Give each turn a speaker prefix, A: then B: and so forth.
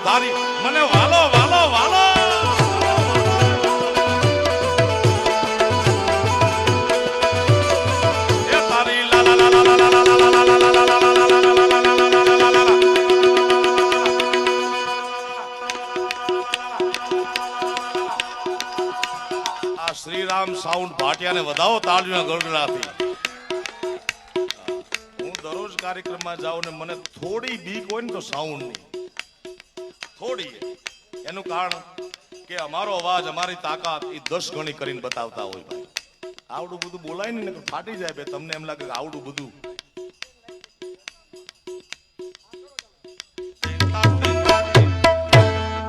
A: ધારી મને વાલો વાલો વાલો એ તારી લા લા લા લા લા લા શ્રીરામ સાઉન્ડ ભાટિયાને વધાવો તાળીઓના ગળગળાથી. હું દરરોજ કાર્યક્રમમાં જાઉં ને મને થોડી બીક હોય ને તો સાઉન્ડની થોડી, એનું કારણ કે અમારો અવાજ અમારી તાકાત એ 10 ગણી કરીને બતાવતા હોય. આવડું બધું બોલાય ને ફાટી જાય. તમને એમ લાગે કે આવડું બધું